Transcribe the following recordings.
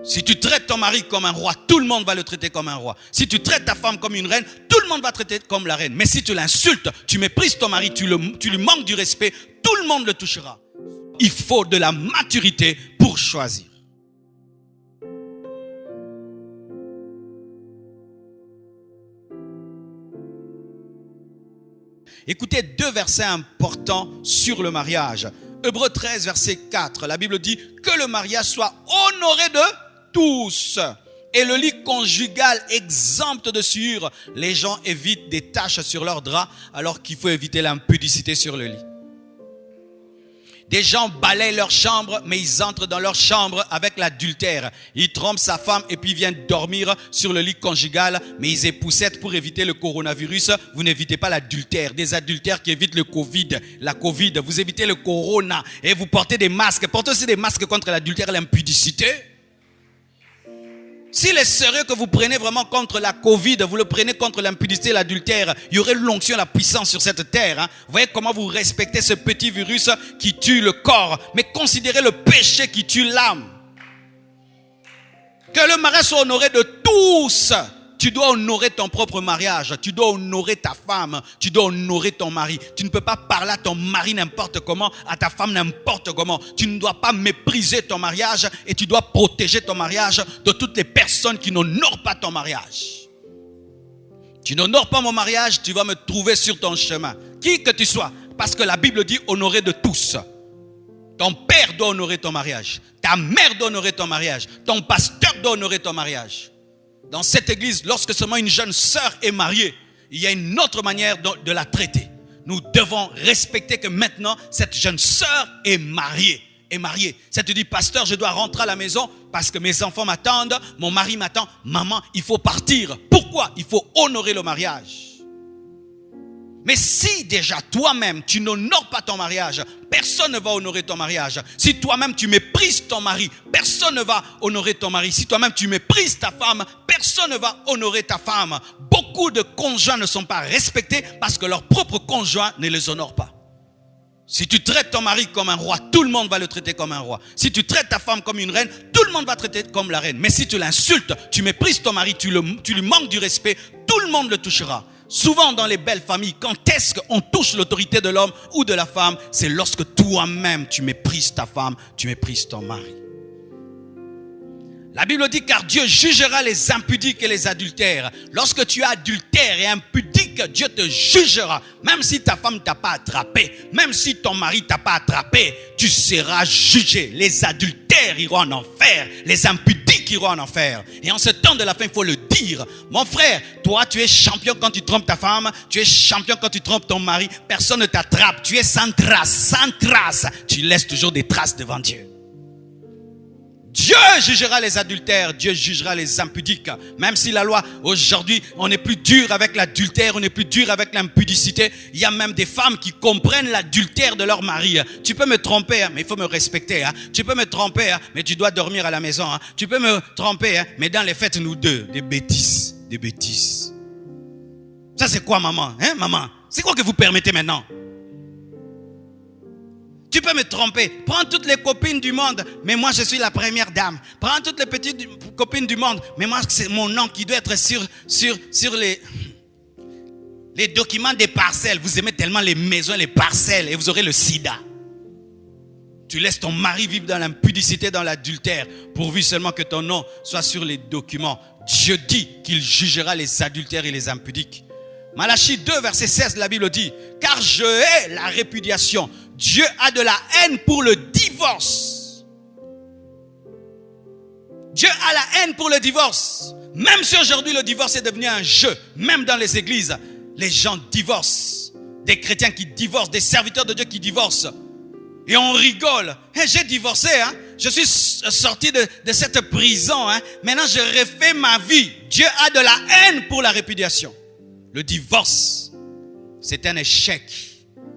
Si tu traites ton mari comme un roi, tout le monde va le traiter comme un roi. Si tu traites ta femme comme une reine, tout le monde va traiter comme la reine. Mais si tu l'insultes, tu méprises ton mari, tu lui manques du respect, tout le monde le touchera. Il faut de la maturité pour choisir. Écoutez deux versets importants sur le mariage. Hébreux 13, verset 4, la Bible dit que le mariage soit honoré de tous. Et le lit conjugal exempt de souillure. Les gens évitent des taches sur leur drap alors qu'il faut éviter l'impudicité sur le lit. Des gens balayent leur chambre, mais ils entrent dans leur chambre avec l'adultère. Ils trompent sa femme et puis viennent dormir sur le lit conjugal, mais ils épousettent pour éviter le coronavirus. Vous n'évitez pas l'adultère. Des adultères qui évitent le Covid, la Covid. Vous évitez le corona et vous portez des masques. Portez aussi des masques contre l'adultère et l'impudicité. S'il est sérieux que vous prenez vraiment contre la Covid, vous le prenez contre l'impudicité et l'adultère, il y aurait l'onction, la puissance sur cette terre. Vous voyez comment vous respectez ce petit virus qui tue le corps, mais considérez le péché qui tue l'âme. Que le mariage soit honoré de tous. Tu dois honorer ton propre mariage, tu dois honorer ta femme, tu dois honorer ton mari. Tu ne peux pas parler à ton mari n'importe comment, à ta femme n'importe comment. Tu ne dois pas mépriser ton mariage et tu dois protéger ton mariage de toutes les personnes qui n'honorent pas ton mariage. Tu n'honores pas mon mariage, tu vas me trouver sur ton chemin. Qui que tu sois, parce que la Bible dit honorer de tous. Ton père doit honorer ton mariage, ta mère doit honorer ton mariage, ton pasteur doit honorer ton mariage. Dans cette église, lorsque seulement une jeune sœur est mariée, il y a une autre manière de la traiter. Nous devons respecter que maintenant, cette jeune sœur est mariée. Ça te dit, pasteur, je dois rentrer à la maison parce que mes enfants m'attendent, mon mari m'attend. Maman, il faut partir. Pourquoi? Il faut honorer le mariage. Mais si déjà toi-même tu n'honores pas ton mariage, personne ne va honorer ton mariage. Si toi-même tu méprises ton mari, personne ne va honorer ton mari. Si toi-même tu méprises ta femme, personne ne va honorer ta femme. Beaucoup de conjoints ne sont pas respectés parce que leur propre conjoint ne les honore pas. Si tu traites ton mari comme un roi, tout le monde va le traiter comme un roi. Si tu traites ta femme comme une reine, tout le monde va traiter comme la reine. Mais si tu l'insultes, tu méprises ton mari, tu lui manques du respect, tout le monde le touchera. Souvent dans les belles familles, quand est-ce qu'on touche l'autorité de l'homme ou de la femme? C'est lorsque toi-même tu méprises ta femme, tu méprises ton mari. La Bible dit car Dieu jugera les impudiques et les adultères. Lorsque tu es adultère et impudique, Dieu te jugera. Même si ta femme t'a pas attrapé, même si ton mari t'a pas attrapé, tu seras jugé. Les adultères iront en enfer, les impudiques iront en enfer. Et en ce temps de la fin, il faut le dire. Mon frère, toi tu es champion quand tu trompes ta femme, tu es champion quand tu trompes ton mari. Personne ne t'attrape, tu es sans trace, sans trace. Tu laisses toujours des traces devant Dieu. Dieu jugera les adultères, Dieu jugera les impudiques. Même si la loi, aujourd'hui, on est plus dur avec l'adultère, on est plus dur avec l'impudicité. Il y a même des femmes qui comprennent l'adultère de leur mari. Tu peux me tromper, mais il faut me respecter. Tu peux me tromper, mais tu dois dormir à la maison. Tu peux me tromper, mais dans les fêtes, nous deux, des bêtises, des bêtises. Ça c'est quoi, maman? Maman, c'est quoi que vous permettez maintenant? Tu peux me tromper. Prends toutes les copines du monde, mais moi je suis la première dame. Prends toutes les petites copines du monde, mais moi c'est mon nom qui doit être sur les documents des parcelles. Vous aimez tellement les maisons et les parcelles et vous aurez le sida. Tu laisses ton mari vivre dans l'impudicité, dans l'adultère, pourvu seulement que ton nom soit sur les documents. Dieu dit qu'il jugera les adultères et les impudiques. Malachie 2, verset 16, la Bible dit « Car je hais la répudiation. Dieu a de la haine pour le divorce. » Dieu a la haine pour le divorce. Même si aujourd'hui le divorce est devenu un jeu, même dans les églises, les gens divorcent. Des chrétiens qui divorcent, des serviteurs de Dieu qui divorcent. Et on rigole. J'ai divorcé, je suis sorti de cette prison. Maintenant je refais ma vie. Dieu a de la haine pour la répudiation. Le divorce, c'est un échec.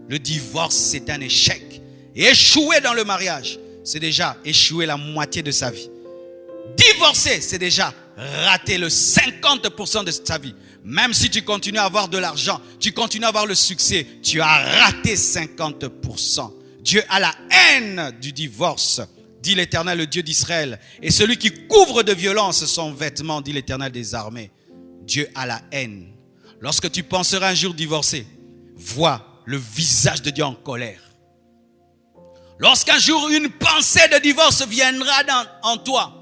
Le divorce, c'est un échec. Et échouer dans le mariage, c'est déjà échouer la moitié de sa vie. Divorcer, c'est déjà rater le 50% de sa vie. Même si tu continues à avoir de l'argent, tu continues à avoir le succès, tu as raté 50%. Dieu a la haine du divorce. dit l'Éternel, le Dieu d'Israël, et celui qui couvre de violence son vêtement, dit l'Éternel des armées. Dieu a la haine. Lorsque tu penseras un jour divorcer, vois le visage de Dieu en colère. Lorsqu'un jour une pensée de divorce viendra en toi,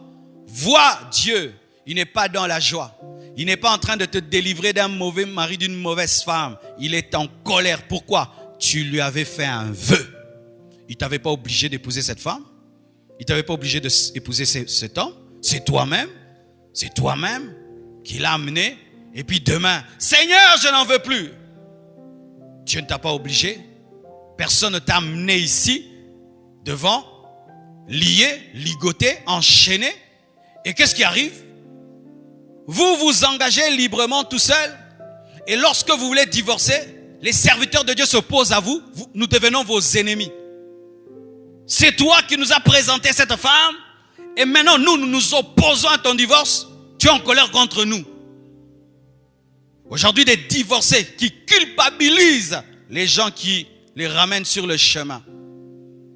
vois Dieu. Il n'est pas dans la joie. Il n'est pas en train de te délivrer d'un mauvais mari, d'une mauvaise femme. Il est en colère. Pourquoi? Tu lui avais fait un vœu. Il ne t'avait pas obligé d'épouser cette femme. Il ne t'avait pas obligé d'épouser cet homme. C'est toi-même. C'est toi-même qui l'a amené. Et puis demain, Seigneur, je n'en veux plus. Dieu ne t'a pas obligé. Personne ne t'a amené ici, devant, lié, ligoté, enchaîné. Et qu'est-ce qui arrive? Vous vous engagez librement tout seul. Et lorsque vous voulez divorcer, les serviteurs de Dieu s'opposent à vous. Nous devenons vos ennemis. C'est toi qui nous as présenté cette femme. Et maintenant, nous nous opposons à ton divorce. Tu es en colère contre nous. Aujourd'hui, des divorcés qui culpabilisent les gens qui les ramènent sur le chemin,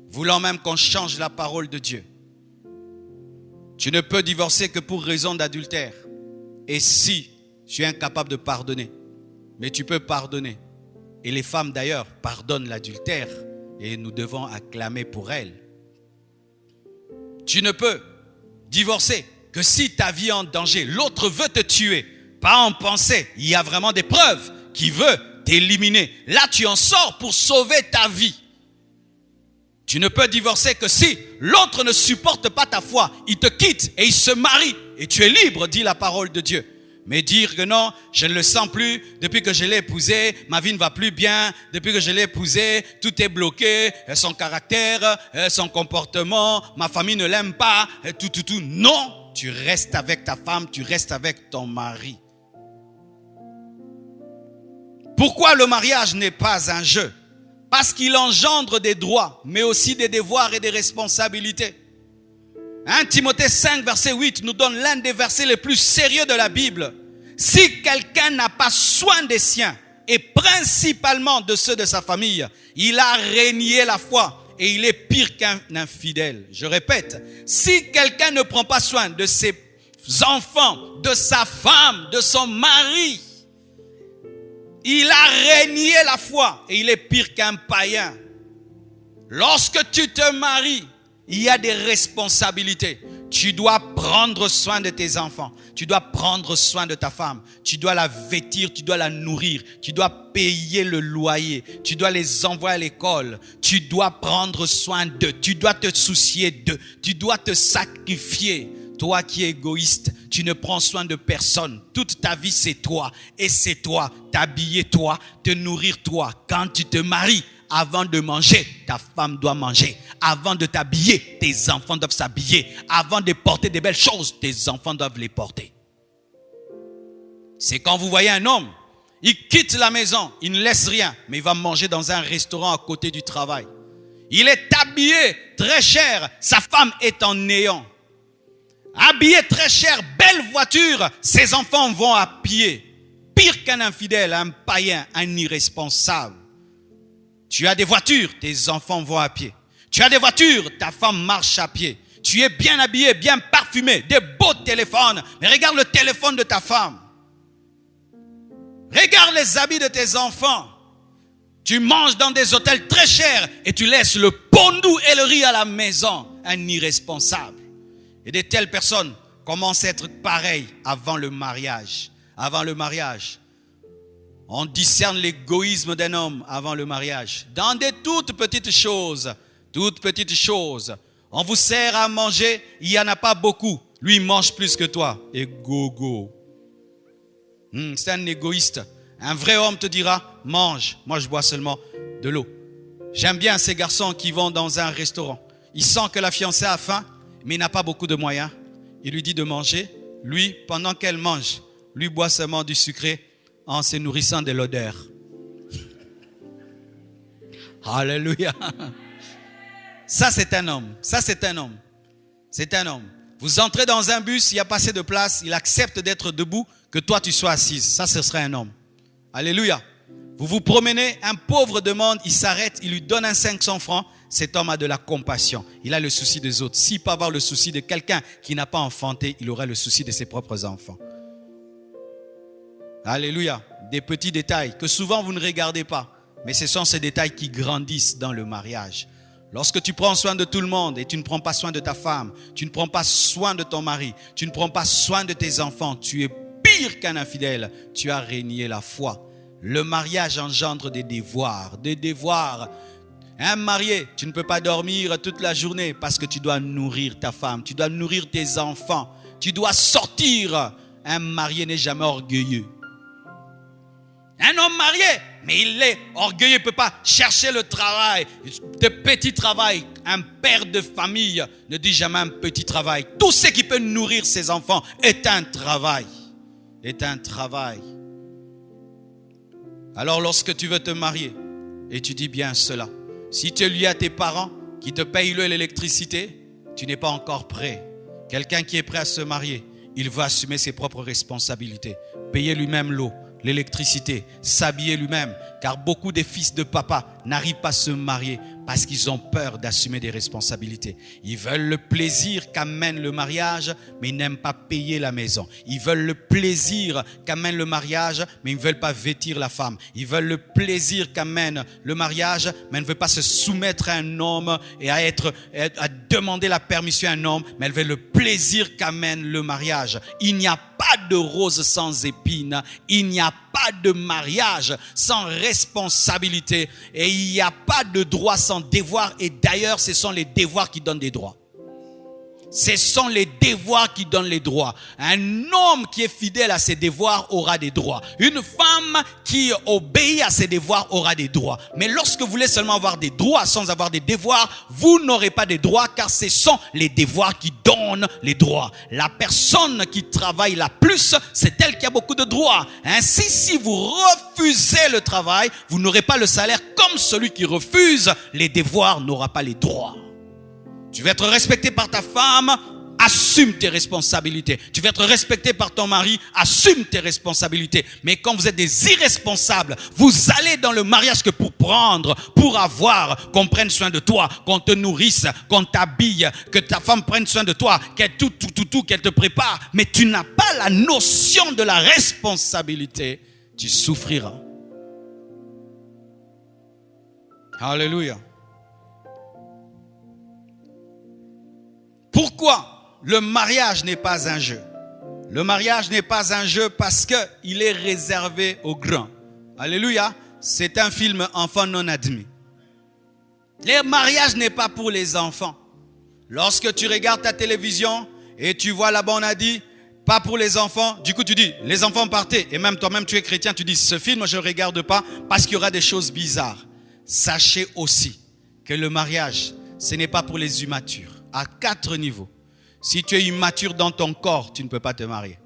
voulant même qu'on change la parole de Dieu. Tu ne peux divorcer que pour raison d'adultère. Et si tu es incapable de pardonner, mais tu peux pardonner. Et les femmes d'ailleurs pardonnent l'adultère et nous devons acclamer pour elles. Tu ne peux divorcer que si ta vie est en danger. L'autre veut te tuer, pas en pensée. Il y a vraiment des preuves qui veut t'éliminer. Là, tu en sors pour sauver ta vie. Tu ne peux divorcer que si l'autre ne supporte pas ta foi. Il te quitte et il se marie. Et tu es libre, dit la parole de Dieu. Mais dire que non, je ne le sens plus, depuis que je l'ai épousé, ma vie ne va plus bien, depuis que je l'ai épousé, tout est bloqué, son caractère, son comportement, ma famille ne l'aime pas, tout. Non, tu restes avec ta femme, tu restes avec ton mari. Pourquoi le mariage n'est pas un jeu? Parce qu'il engendre des droits, mais aussi des devoirs et des responsabilités. 1 Timothée 5, verset 8 nous donne l'un des versets les plus sérieux de la Bible. Si quelqu'un n'a pas soin des siens, et principalement de ceux de sa famille, il a renié la foi et il est pire qu'un infidèle. Je répète, si quelqu'un ne prend pas soin de ses enfants, de sa femme, de son mari, il a renié la foi et il est pire qu'un païen. Lorsque tu te maries, il y a des responsabilités. Tu dois prendre soin de tes enfants. Tu dois prendre soin de ta femme. Tu dois la vêtir, tu dois la nourrir. Tu dois payer le loyer. Tu dois les envoyer à l'école. Tu dois prendre soin d'eux. Tu dois te soucier d'eux. Tu dois te sacrifier. Toi qui es égoïste, tu ne prends soin de personne. Toute ta vie, c'est toi. Et c'est toi. T'habiller toi, te nourrir toi. Quand tu te maries, avant de manger, ta femme doit manger. Avant de t'habiller, tes enfants doivent s'habiller. Avant de porter des belles choses, tes enfants doivent les porter. C'est quand vous voyez un homme, il quitte la maison, il ne laisse rien, mais il va manger dans un restaurant à côté du travail. Il est habillé très cher, sa femme est en néant. Habillé très cher, belle voiture, ses enfants vont à pied. Pire qu'un infidèle, un païen, un irresponsable. Tu as des voitures, tes enfants vont à pied. Tu as des voitures, ta femme marche à pied. Tu es bien habillé, bien parfumé, des beaux téléphones. Mais regarde le téléphone de ta femme. Regarde les habits de tes enfants. Tu manges dans des hôtels très chers et tu laisses le pondou et le riz à la maison. Un irresponsable. Et de telles personnes commencent à être pareilles avant le mariage. Avant le mariage. On discerne l'égoïsme d'un homme avant le mariage. Dans des toutes petites choses. Toutes petites choses. On vous sert à manger, il n'y en a pas beaucoup. Lui, il mange plus que toi. Et go. C'est un égoïste. Un vrai homme te dira, mange. Moi, je bois seulement de l'eau. J'aime bien ces garçons qui vont dans un restaurant. Il sent que la fiancée a faim, mais il n'a pas beaucoup de moyens. Il lui dit de manger. Lui, pendant qu'elle mange, lui boit seulement du sucré en se nourrissant de l'odeur. Alléluia. Ça, c'est un homme. Ça, c'est un homme. C'est un homme. Vous entrez dans un bus, il n'y a pas assez de place, il accepte d'être debout, que toi, tu sois assise. Ça, ce serait un homme. Alléluia. Vous vous promenez, un pauvre demande, il s'arrête, il lui donne un 500 francs. cet homme a de la compassion. Il a le souci des autres. S'il peut avoir le souci de quelqu'un qui n'a pas enfanté, il aura le souci de ses propres enfants. Alléluia. Des petits détails que souvent vous ne regardez pas. Mais ce sont ces détails qui grandissent dans le mariage. Lorsque tu prends soin de tout le monde et tu ne prends pas soin de ta femme, tu ne prends pas soin de ton mari, tu ne prends pas soin de tes enfants, tu es pire qu'un infidèle. Tu as renié la foi. Le mariage engendre des devoirs. Des devoirs. Un marié, tu ne peux pas dormir toute la journée parce que tu dois nourrir ta femme, tu dois nourrir tes enfants, tu dois sortir. Un marié n'est jamais orgueilleux. Un homme marié, mais il est orgueilleux, il ne peut pas chercher le travail, de petits travail. Un père de famille ne dit jamais un petit travail. Tout ce qui peut nourrir ses enfants est un travail. Est un travail. Alors lorsque tu veux te marier, et tu dis bien cela, si tu es lié à tes parents qui te payent l'eau et l'électricité, tu n'es pas encore prêt. Quelqu'un qui est prêt à se marier, il va assumer ses propres responsabilités. Payer lui-même l'eau, l'électricité, s'habiller lui-même. Car beaucoup des fils de papa n'arrivent pas à se marier parce qu'ils ont peur d'assumer des responsabilités. Ils veulent le plaisir qu'amène le mariage, mais ils n'aiment pas payer la maison. Ils veulent le plaisir qu'amène le mariage, mais ils ne veulent pas vêtir la femme. Ils veulent le plaisir qu'amène le mariage, mais ils ne veulent pas se soumettre à un homme et à demander la permission à un homme, mais ils veulent le plaisir qu'amène le mariage. Il n'y a pas de rose sans épines. Il n'y a pas de mariage sans responsabilité. Et il n'y a pas de droit sans devoir. Et d'ailleurs, ce sont les devoirs qui donnent des droits. Ce sont les devoirs qui donnent les droits. Un homme qui est fidèle à ses devoirs aura des droits. Une femme qui obéit à ses devoirs aura des droits. Mais lorsque vous voulez seulement avoir des droits sans avoir des devoirs, vous n'aurez pas de droits car ce sont les devoirs qui donnent les droits. La personne qui travaille la plus, c'est elle qui a beaucoup de droits. Ainsi, si vous refusez le travail, vous n'aurez pas le salaire comme celui qui refuse les devoirs n'aura pas les droits. Tu veux être respecté par ta femme, assume tes responsabilités. Tu veux être respecté par ton mari, assume tes responsabilités. Mais quand vous êtes des irresponsables, vous allez dans le mariage que pour prendre, pour avoir, qu'on prenne soin de toi, qu'on te nourrisse, qu'on t'habille, que ta femme prenne soin de toi, qu'elle qu'elle te prépare. Mais tu n'as pas la notion de la responsabilité. Tu souffriras. Alléluia. Pourquoi le mariage n'est pas un jeu? Le mariage n'est pas un jeu parce qu'il est réservé aux grands. Alléluia. C'est un film enfant non admis. Le mariage n'est pas pour les enfants. Lorsque tu regardes ta télévision et tu vois là-bas on a dit pas pour les enfants, du coup tu dis les enfants partez. Et même toi-même tu es chrétien, tu dis ce film je ne regarde pas parce qu'il y aura des choses bizarres. Sachez aussi que le mariage ce n'est pas pour les immatures. À 4 niveaux. Si tu es immature dans ton corps, tu ne peux pas te marier.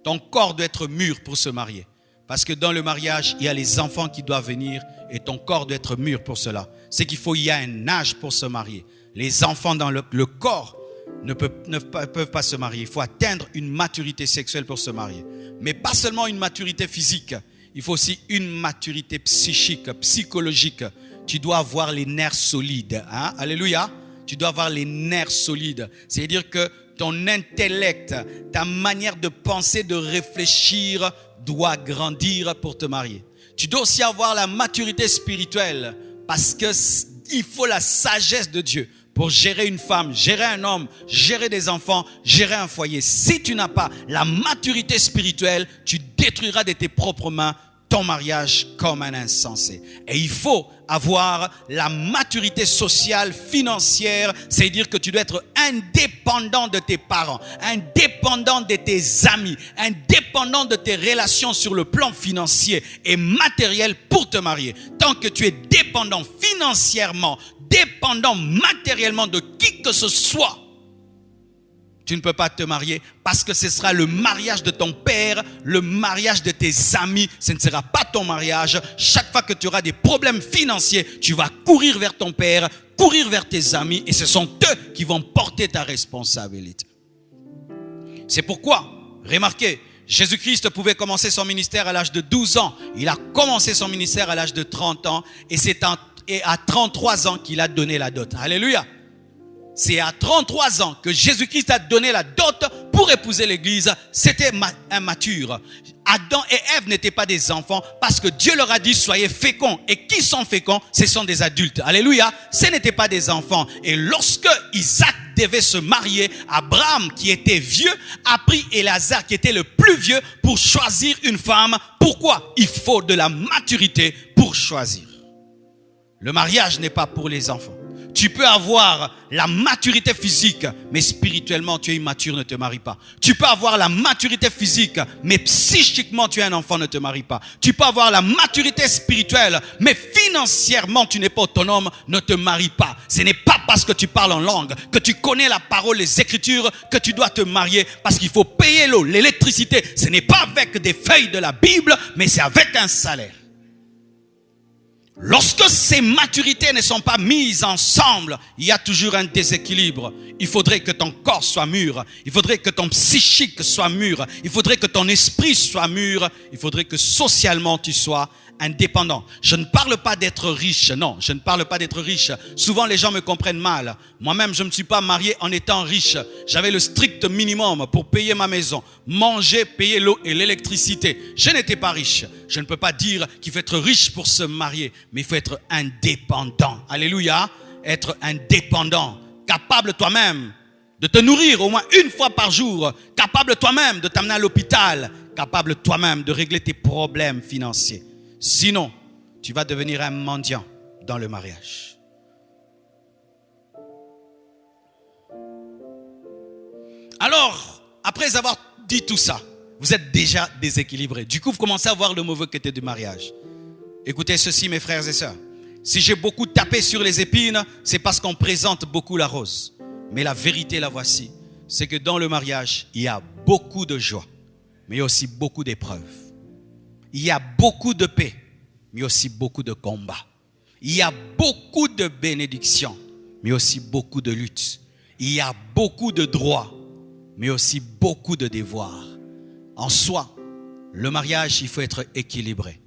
Ton corps doit être mûr pour se marier. Parce que dans le mariage, il y a les enfants qui doivent venir et ton corps doit être mûr pour cela. C'est qu'il faut, il y a un âge pour se marier. Les enfants dans le corps ne peuvent pas se marier. Il faut atteindre une maturité sexuelle pour se marier. Mais pas seulement une maturité physique. Il faut aussi une maturité psychique, psychologique. Tu dois avoir les nerfs solides. Hein? Alléluia. Tu dois avoir les nerfs solides. C'est-à-dire que ton intellect, ta manière de penser, de réfléchir doit grandir pour te marier. Tu dois aussi avoir la maturité spirituelle parce qu'il faut la sagesse de Dieu pour gérer une femme, gérer un homme, gérer des enfants, gérer un foyer. Si tu n'as pas la maturité spirituelle, tu détruiras de tes propres mains ton mariage comme un insensé. Et il faut avoir la maturité sociale, financière, c'est-à-dire que tu dois être indépendant de tes parents, indépendant de tes amis, indépendant de tes relations sur le plan financier et matériel pour te marier. Tant que tu es dépendant financièrement, dépendant matériellement de qui que ce soit, tu ne peux pas te marier parce que ce sera le mariage de ton père, le mariage de tes amis. Ce ne sera pas ton mariage. Chaque fois que tu auras des problèmes financiers, tu vas courir vers ton père, courir vers tes amis et ce sont eux qui vont porter ta responsabilité. C'est pourquoi, remarquez, Jésus-Christ pouvait commencer son ministère à l'âge de 12 ans. Il a commencé son ministère à l'âge de 30 ans et c'est et à 33 ans qu'il a donné la dot. Alléluia. C'est à 33 ans que Jésus-Christ a donné la dot pour épouser l'église. C'était immature. Adam et Ève n'étaient pas des enfants parce que Dieu leur a dit soyez féconds. Et qui sont féconds? Ce sont des adultes. Alléluia. Ce n'étaient pas des enfants. Et lorsque Isaac devait se marier, Abraham qui était vieux a pris Éléazar qui était le plus vieux pour choisir une femme. Pourquoi? Il faut de la maturité pour choisir. Le mariage n'est pas pour les enfants. Tu peux avoir la maturité physique, mais spirituellement tu es immature, ne te marie pas. Tu peux avoir la maturité physique, mais psychiquement tu es un enfant, ne te marie pas. Tu peux avoir la maturité spirituelle, mais financièrement tu n'es pas autonome, ne te marie pas. Ce n'est pas parce que tu parles en langue, que tu connais la parole, les écritures, que tu dois te marier, parce qu'il faut payer l'eau, l'électricité. Ce n'est pas avec des feuilles de la Bible, mais c'est avec un salaire. Lorsque ces maturités ne sont pas mises ensemble, il y a toujours un déséquilibre. Il faudrait que ton corps soit mûr. Il faudrait que ton psychique soit mûr. Il faudrait que ton esprit soit mûr. Il faudrait que socialement tu sois indépendant. Je ne parle pas d'être riche. Non, je ne parle pas d'être riche. Souvent les gens me comprennent mal. Moi-même, je ne me suis pas marié en étant riche. J'avais le strict minimum pour payer ma maison, manger, payer l'eau et l'électricité. Je n'étais pas riche. Je ne peux pas dire qu'il faut être riche pour se marier, mais il faut être indépendant. Alléluia. Être indépendant. Capable toi-même de te nourrir au moins une fois par jour. Capable toi-même de t'amener à l'hôpital. Capable toi-même de régler tes problèmes financiers. Sinon, tu vas devenir un mendiant dans le mariage. Alors, après avoir dit tout ça, vous êtes déjà déséquilibré. Du coup, vous commencez à voir le mauvais côté du mariage. Écoutez ceci, mes frères et sœurs. Si j'ai beaucoup tapé sur les épines, c'est parce qu'on présente beaucoup la rose. Mais la vérité, la voici, c'est que dans le mariage, il y a beaucoup de joie, mais aussi beaucoup d'épreuves. Il y a beaucoup de paix, mais aussi beaucoup de combats. Il y a beaucoup de bénédictions, mais aussi beaucoup de luttes. Il y a beaucoup de droits, mais aussi beaucoup de devoirs. En soi, le mariage, il faut être équilibré.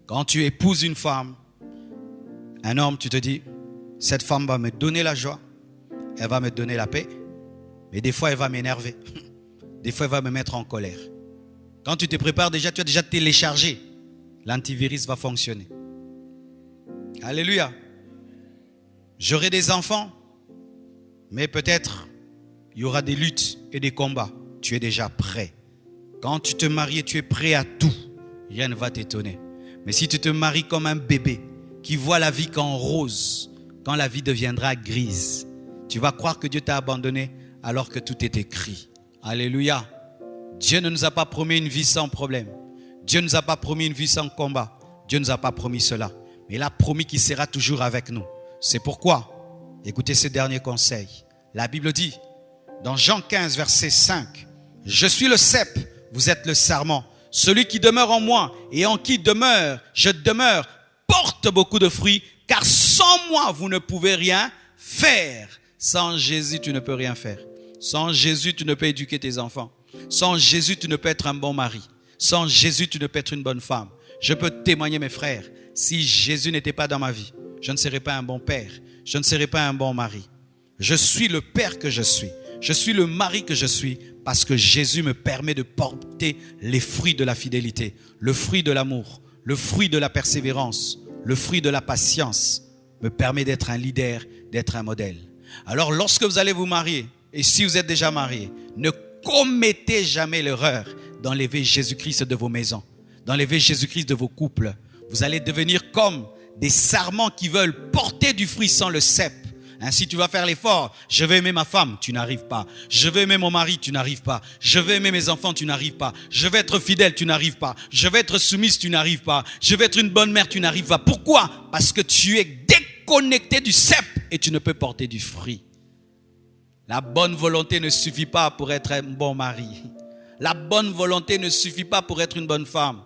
Quand tu épouses une femme, un homme, tu te dis, cette femme va me donner la joie, elle va me donner la paix, mais des fois elle va m'énerver, des fois elle va me mettre en colère. Quand tu te prépares déjà, tu as déjà téléchargé, l'antivirus va fonctionner. Alléluia. J'aurai des enfants, mais peut-être il y aura des luttes et des combats. Tu es déjà prêt. Quand tu te maries, tu es prêt à tout. Rien ne va t'étonner. Mais si tu te maries comme un bébé qui voit la vie qu'en rose, quand la vie deviendra grise, tu vas croire que Dieu t'a abandonné alors que tout est écrit. Alléluia. Dieu ne nous a pas promis une vie sans problème. Dieu ne nous a pas promis une vie sans combat. Dieu ne nous a pas promis cela. Mais il a promis qu'il sera toujours avec nous. C'est pourquoi, écoutez ce dernier conseil. La Bible dit, dans Jean 15, verset 5, « Je suis le cep, vous êtes le sarment. Celui qui demeure en moi et en qui je demeure, porte beaucoup de fruits, car sans moi, vous ne pouvez rien faire. » Sans Jésus, tu ne peux rien faire. Sans Jésus, tu ne peux éduquer tes enfants. Sans Jésus, tu ne peux être un bon mari. Sans Jésus, tu ne peux être une bonne femme. Je peux témoigner, mes frères, si Jésus n'était pas dans ma vie, je ne serais pas un bon père. Je ne serais pas un bon mari. Je suis le père que je suis. Je suis le mari que je suis parce que Jésus me permet de porter les fruits de la fidélité, le fruit de l'amour, le fruit de la persévérance, le fruit de la patience me permet d'être un leader, d'être un modèle. Alors lorsque vous allez vous marier, et si vous êtes déjà marié, ne commettez jamais l'erreur d'enlever Jésus-Christ de vos maisons, d'enlever Jésus-Christ de vos couples. Vous allez devenir comme des sarments qui veulent porter du fruit sans le cep. Ainsi tu vas faire l'effort. Je veux aimer ma femme, tu n'arrives pas. Je veux aimer mon mari, tu n'arrives pas. Je veux aimer mes enfants, tu n'arrives pas. Je veux être fidèle, tu n'arrives pas. Je veux être soumise, tu n'arrives pas. Je veux être une bonne mère, tu n'arrives pas. Pourquoi? Parce que tu es déconnecté du cep et tu ne peux porter du fruit. La bonne volonté ne suffit pas pour être un bon mari. La bonne volonté ne suffit pas pour être une bonne femme.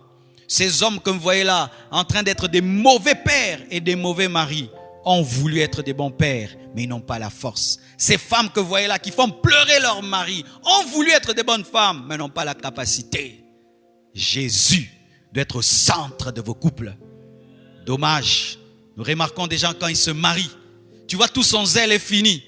Ces hommes que vous voyez là, en train d'être des mauvais pères et des mauvais maris, ont voulu être des bons pères, mais ils n'ont pas la force. Ces femmes que vous voyez là, qui font pleurer leur mari, ont voulu être des bonnes femmes, mais n'ont pas la capacité. Jésus doit être au centre de vos couples. Dommage, Nous remarquons déjà quand ils se marient. Tu vois, tout son zèle est fini.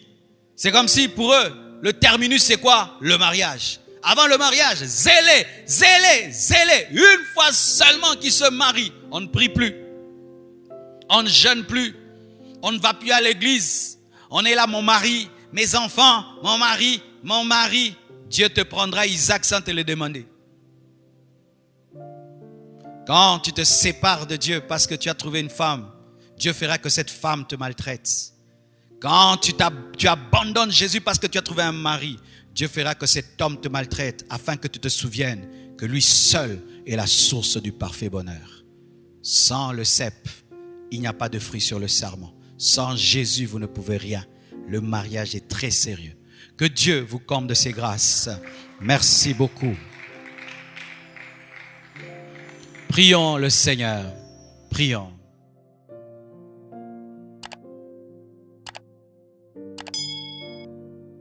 C'est comme si pour eux, le terminus c'est quoi? Le mariage. Avant le mariage, zélé, zélé, zélé. Une fois seulement qu'ils se marient, on ne prie plus. On ne jeûne plus. On ne va plus à l'église. On est là, mon mari, mes enfants, mon mari, mon mari. Dieu te prendra Isaac sans te le demander. Quand tu te sépares de Dieu parce que tu as trouvé une femme, Dieu fera que cette femme te maltraite. Quand tu abandonnes Jésus parce que tu as trouvé un mari, Dieu fera que cet homme te maltraite afin que tu te souviennes que lui seul est la source du parfait bonheur. Sans le cep, il n'y a pas de fruit sur le sarment. Sans Jésus, vous ne pouvez rien. Le mariage est très sérieux. Que Dieu vous comble de ses grâces. Merci beaucoup. Prions le Seigneur. Prions.